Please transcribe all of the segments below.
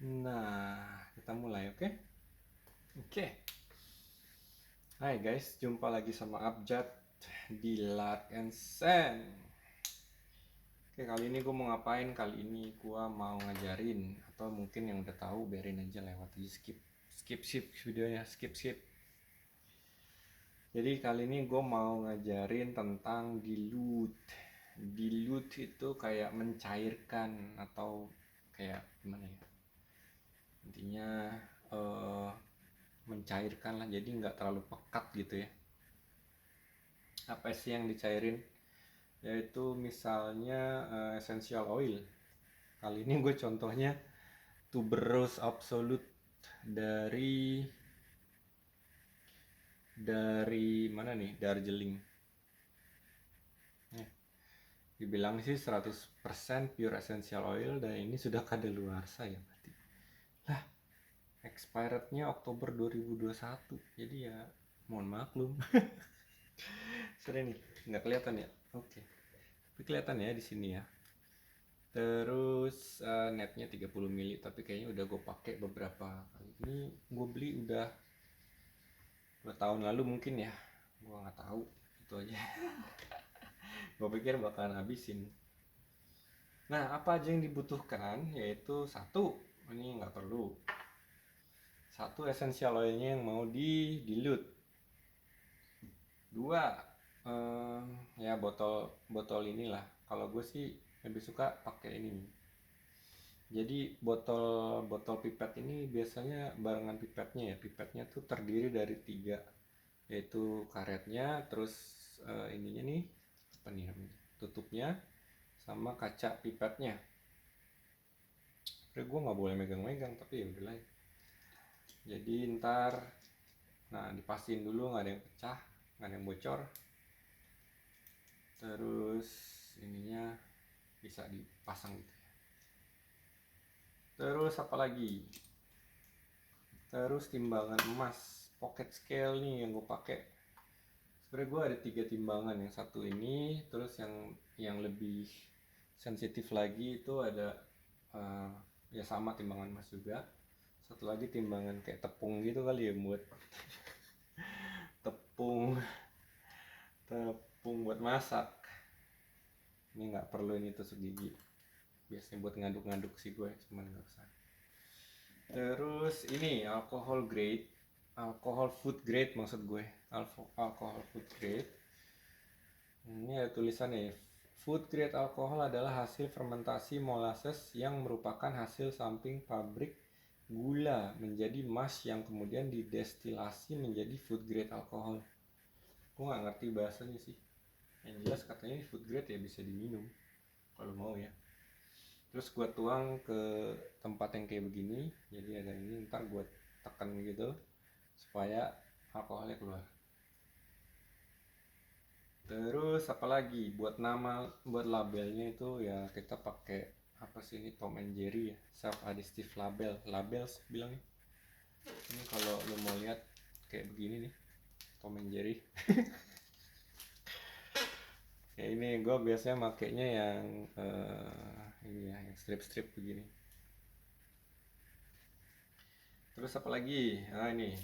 Nah, kita mulai, oke? Oke. Hai guys, jumpa lagi sama Abjad di Lark and Sen. Oke, kali ini gue mau ngapain? Kali ini gue mau ngajarin, atau mungkin yang udah tahu biarin aja lewat aja, skip videonya, skip. Jadi kali ini gue mau ngajarin tentang dilute. Dilute itu kayak mencairkan atau kayak gimana ya? Intinya eh, mencairkan lah, jadi nggak terlalu pekat gitu ya. Apa sih yang dicairin? Yaitu misalnya essential oil. Kali ini gue contohnya tuberose absolute dari mana nih? Darjeeling. Dibilang sih 100% pure essential oil, dan ini sudah kadaluarsa ya berarti. Lah, expirednya Oktober 2021. Jadi ya mohon maklum. Sudah nih, nggak kelihatan ya? Oke. Tapi kelihatan ya di sini ya. Terus netnya 30 mili, tapi kayaknya udah gue pakai beberapa kali. Ini gue beli udah 2 tahun lalu mungkin ya. Gue nggak tahu, itu aja. Gue pikir bakalan habisin. Nah, apa aja yang dibutuhkan? Yaitu satu, ini nggak perlu. Satu, essential oilnya yang mau di dilute. Dua, ya botol inilah. Kalau gue sih lebih suka pakai ini. Jadi botol pipet ini biasanya barengan pipetnya ya. Pipetnya tuh terdiri dari 3, yaitu karetnya, terus ininya nih apa nih namanya, tutupnya, sama kaca pipetnya. Tapi gue nggak boleh megang-megang, tapi ya udahlah. Jadi ntar, nah dipastiin dulu nggak ada yang pecah, nggak ada yang bocor. Terus ininya bisa dipasang gitu ya. Terus apa lagi? Terus timbangan emas, pocket scale nih yang gue pakai. Sebenarnya gue ada 3 timbangan, yang satu ini, terus yang lebih sensitif lagi itu ada ya sama timbangan emas juga. Satu lagi timbangan kayak tepung gitu kali ya, buat tepung tepung buat masak. Ini nggak perlu ini tusuk gigi, biasanya buat ngaduk-ngaduk sih gue, cuman nggak usah. Terus ini alcohol food grade maksud gue, alcohol food grade. Ini ada tulisannya, food grade alkohol adalah hasil fermentasi molasses yang merupakan hasil samping pabrik gula menjadi mash yang kemudian didestilasi menjadi food grade alkohol. Gue nggak ngerti bahasanya sih. Yang jelas katanya food grade ya bisa diminum kalau mau ya. Terus gue tuang ke tempat yang kayak begini, jadi ada ini, ntar gue tekan gitu supaya alkoholnya keluar. Terus apalagi buat labelnya itu ya kita pakai apa sih ini, Tom and Jerry ya, self adhesive labels bilangnya. Ini kalau lo mau lihat kayak begini nih, Tom and Jerry. Ya ini gue biasanya makainya yang ini ya, yang strip begini. Terus apalagi, nah ini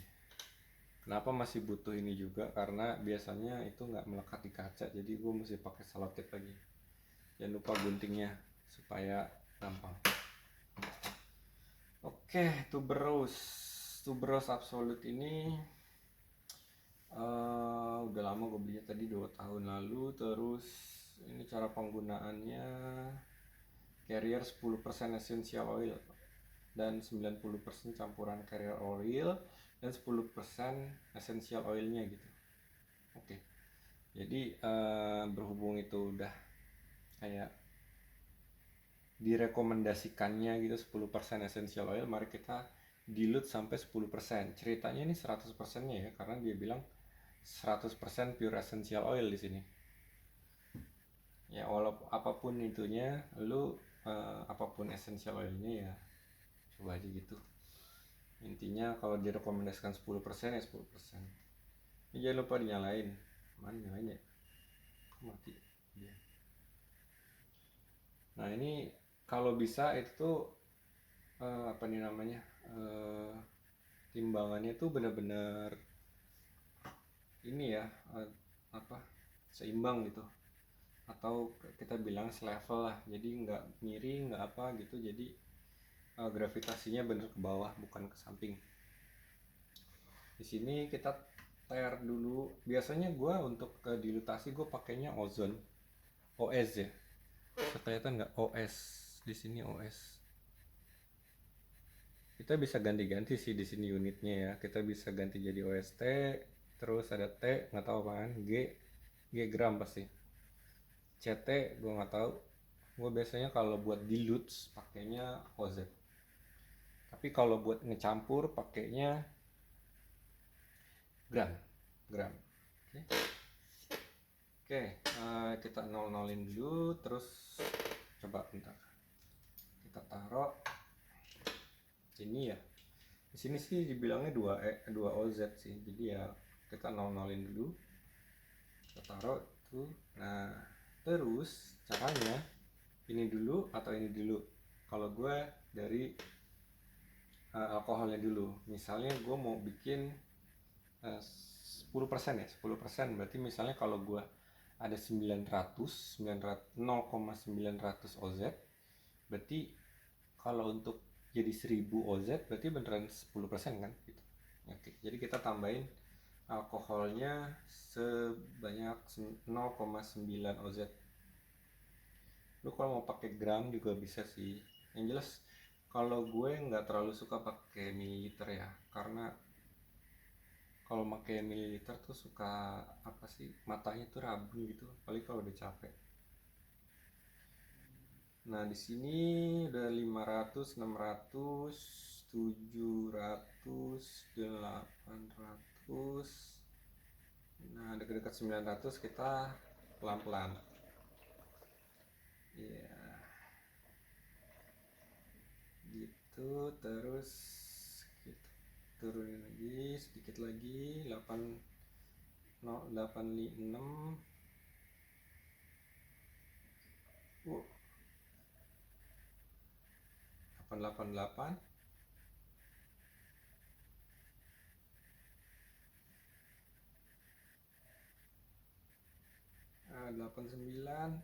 kenapa masih butuh ini juga, karena biasanya itu nggak melekat di kaca, jadi gue mesti pakai selotip lagi. Jangan lupa guntingnya supaya gampang. Oke, tuberose absolute ini udah lama gue belinya, tadi 2 tahun lalu. Terus ini cara penggunaannya, carrier 10% essential oil dan 90% campuran carrier oil dan 10% essential oilnya gitu. Oke. Jadi berhubung itu udah kayak direkomendasikannya gitu 10% essential oil, mari kita dilute sampai 10%. Ceritanya ini 100%-nya ya, karena dia bilang 100% pure essential oil di sini. Ya walaupun apapun itunya, lu apapun essential oilnya ya coba aja gitu. Intinya kalau direkomendasikan 10% ya 10%. Ini jangan lupa dinyalain. Mana nyalain ya? Mati dia. Nah ini kalau bisa itu apa nih namanya, timbangannya tuh benar-benar ini ya, apa, seimbang gitu, atau kita bilang selevel lah, jadi nggak miring nggak apa gitu, jadi gravitasinya bener ke bawah bukan ke samping. Di sini kita tear dulu. Biasanya gue untuk dilutasi gue pakainya ozon, OS ya. Bisa kelihatan nggak OS di sini OS. Kita bisa ganti-ganti sih di sini unitnya ya. Kita bisa ganti jadi OST, terus ada T nggak tahu apaan, G gram pasti. CT gue nggak tahu. Gue biasanya kalau buat dilutes pakainya OZ. Tapi kalau buat ngecampur pakainya gram. Gram. Oke, kita nol-nolin dulu, terus coba bentar. Kita taruh ini ya. Di sini sih dibilangnya 2 OZ sih. Jadi ya kita nol-nolin dulu. Kita taruh itu. Nah, terus caranya ini dulu atau ini dulu. Kalau gue dari alkoholnya dulu. Misalnya gue mau bikin 10% ya, 10%. Berarti misalnya kalau gue ada 0,900 OZ, berarti kalau untuk jadi 1000 OZ berarti beneran 10% kan gitu. Oke, jadi kita tambahin alkoholnya sebanyak 0,9 OZ. Lu kalau mau pakai gram juga bisa sih. Yang jelas kalau gue nggak terlalu suka pakai mililiter ya, karena kalau pakai mililiter tuh suka apa sih, matanya tuh rabu gitu, apalagi kalau udah capek. Nah, di sini udah 500, 600, 700, 800. Nah, dekat-dekat 900 kita pelan-pelan. Iya, gitu. Terus kita turunin lagi sedikit lagi, 86. 888. 89.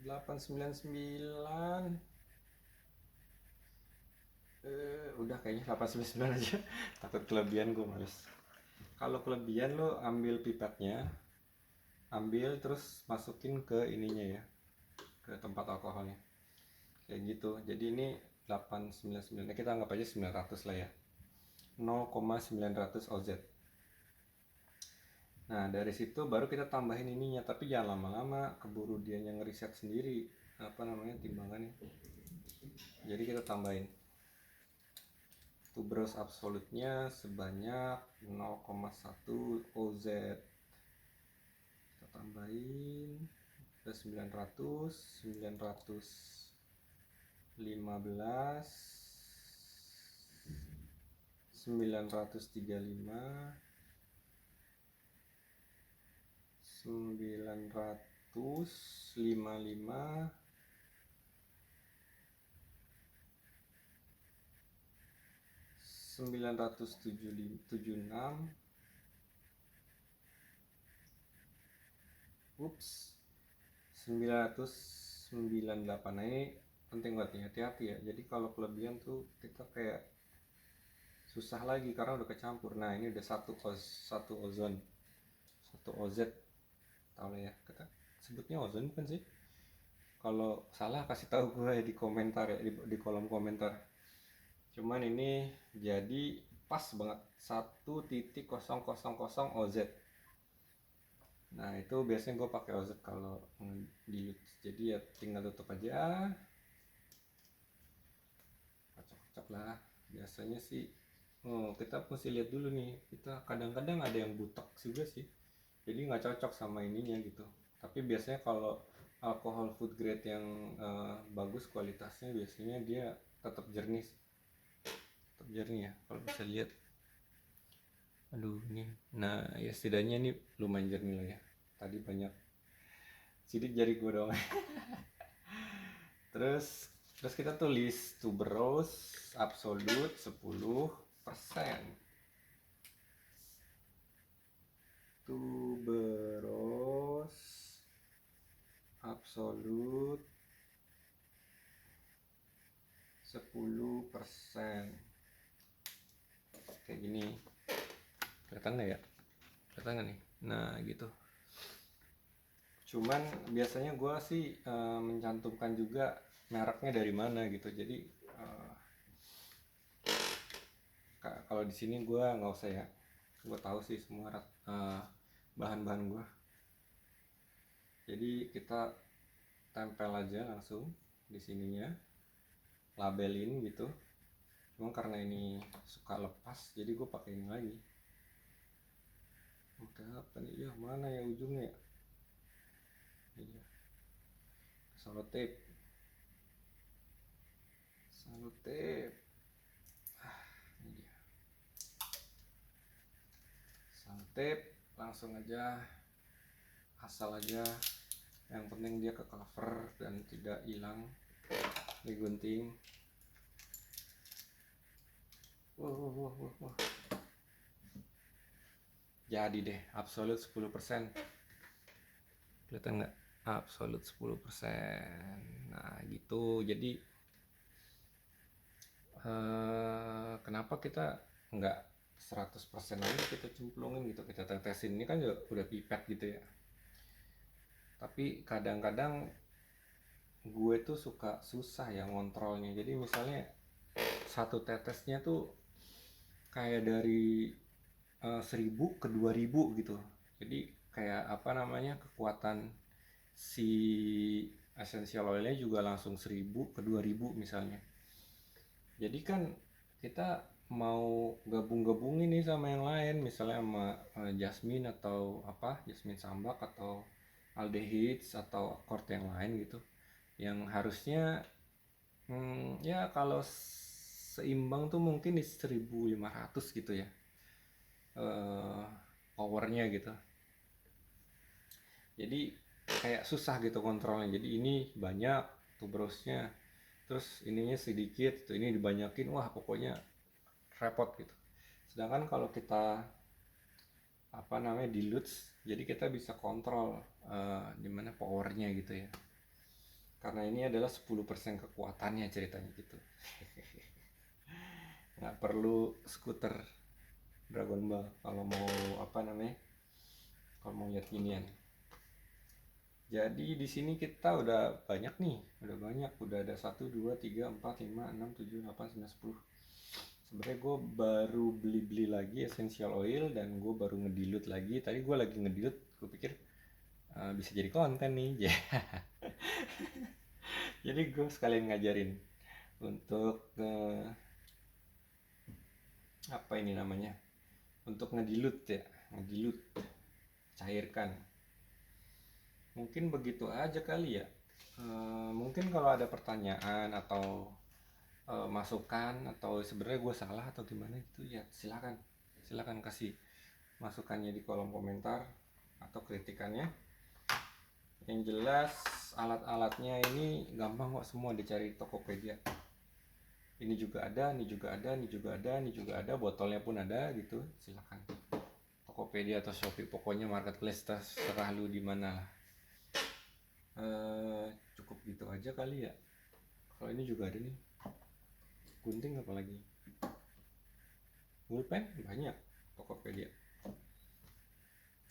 899. Udah kayaknya 899 aja. Takut kelebihan, gue males. Kalau kelebihan lo ambil pipetnya, ambil terus masukin ke ininya ya, ke tempat alkoholnya kayak gitu. Jadi ini 899, nah, kita anggap aja 900 lah ya, 0,900 OZ. Nah, dari situ baru kita tambahin ininya, tapi jangan lama-lama, keburu dia yang ngeriset sendiri apa namanya timbangannya. Jadi kita tambahin tuberose absolutnya sebanyak 0,1 OZ. Kita tambahin ke 900, 915, 935, 955, 976, ups, 998. Nah, ini penting banget nih, hati-hati ya. Jadi kalau kelebihan tuh kita kayak susah lagi karena udah kecampur. Nah, ini udah satu ozon, satu OZ, tahu lah ya, kita sebutnya ozon bukan sih? Kalau salah kasih tahu gue ya di komentar ya, di kolom komentar. Cuman ini jadi pas banget 1.000 OZ. Nah, itu biasanya gue pakai OZ kalau di, jadi ya tinggal tutup aja, kocok-kocok lah. Biasanya sih kita mesti lihat dulu nih, kita kadang-kadang ada yang butek juga sih, jadi nggak cocok sama ininya gitu. Tapi biasanya kalau alkohol food grade yang bagus kualitasnya, biasanya dia tetap jernih ya, kalau bisa lihat. Aduh, ini nah ya setidaknya ini lumayan jernih lah ya. Tadi banyak sidik jari gue doang. Terus Terus kita tulis tuberose absolute 10%. Tuberose absolute 10%. Kayak gini. Kelihatan nggak ya? Kelihatan nggak nih? Nah gitu. Cuman biasanya gue sih mencantumkan juga mereknya dari mana gitu. Jadi kalau di sini gue nggak usah ya. Gue tahu sih semua bahan-bahan gue. Jadi kita tempel aja langsung di sininya, labelin gitu. Cuma karena ini suka lepas, jadi gue pakai ini lagi. Oke, apa nih? Ya mana ya ujungnya ya? Ini ya. Selotip. Ini dia. Selotip, langsung aja, asal aja. Yang penting dia ke cover dan tidak hilang. Digunting. Wah. Jadi deh, absolute 10%. Kelihatan nggak? Absolute 10%. Nah gitu. Jadi kenapa kita nggak 100% aja kita cemplungin gitu, kita tetesin. Ini kan juga udah pipet gitu ya. Tapi kadang-kadang gue tuh suka susah ya ngontrolnya. Jadi misalnya satu tetesnya tuh kayak dari 1000 ke 2000 gitu. Jadi kayak apa namanya, kekuatan si essential oilnya juga langsung 1000 ke 2000 misalnya. Jadi kan kita mau gabung-gabungin nih sama yang lain, misalnya sama jasmine atau apa, jasmine sambak atau aldehydes atau akord yang lain gitu, yang harusnya ya kalau seimbang tuh mungkin di 1500 gitu ya powernya gitu. Jadi kayak susah gitu kontrolnya. Jadi ini banyak tuberosnya, terus ininya sedikit tuh, ini dibanyakin, wah pokoknya repot gitu. Sedangkan kalau kita apa namanya dilutes, jadi kita bisa kontrol dimana powernya gitu ya, karena ini adalah 10% kekuatannya ceritanya gitu. Nggak perlu skuter Dragon Ball kalau mau apa namanya, kalau mau lihat ginian. Jadi di sini kita udah banyak nih, udah ada 1, 2, 3, 4, 5, 6, 7, 8, 9, 10. Sebenarnya gue baru beli lagi essential oil dan gue baru ngedilut lagi. Tadi gue lagi ngedilut, gue pikir bisa jadi konten nih. Jadi gue sekalian ngajarin untuk apa ini namanya, untuk ngedilut ya, ngedilut, cairkan. Mungkin begitu aja kali ya. Mungkin kalau ada pertanyaan atau masukan, atau sebenarnya gue salah atau gimana gitu ya, silakan kasih masukannya di kolom komentar atau kritikannya. Yang jelas alat-alatnya ini gampang kok, semua dicari di Tokopedia. Ini juga ada, ini juga ada, ini juga ada, ini juga ada, botolnya pun ada gitu. Silakan Tokopedia atau Shopee, pokoknya marketplace terserah lu di mana lah. Cukup gitu aja kali ya. Kalau ini juga ada nih, gunting apalagi, pulpen banyak, Tokopedia.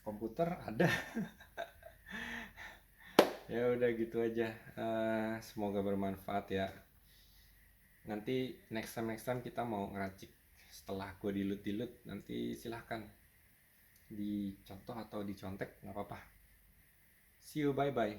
Komputer ada. Ya udah gitu aja. Semoga bermanfaat ya. Nanti next time kita mau ngeracik setelah gue dilut nanti silahkan dicontoh atau dicontek, nggak apa-apa. See you, bye bye.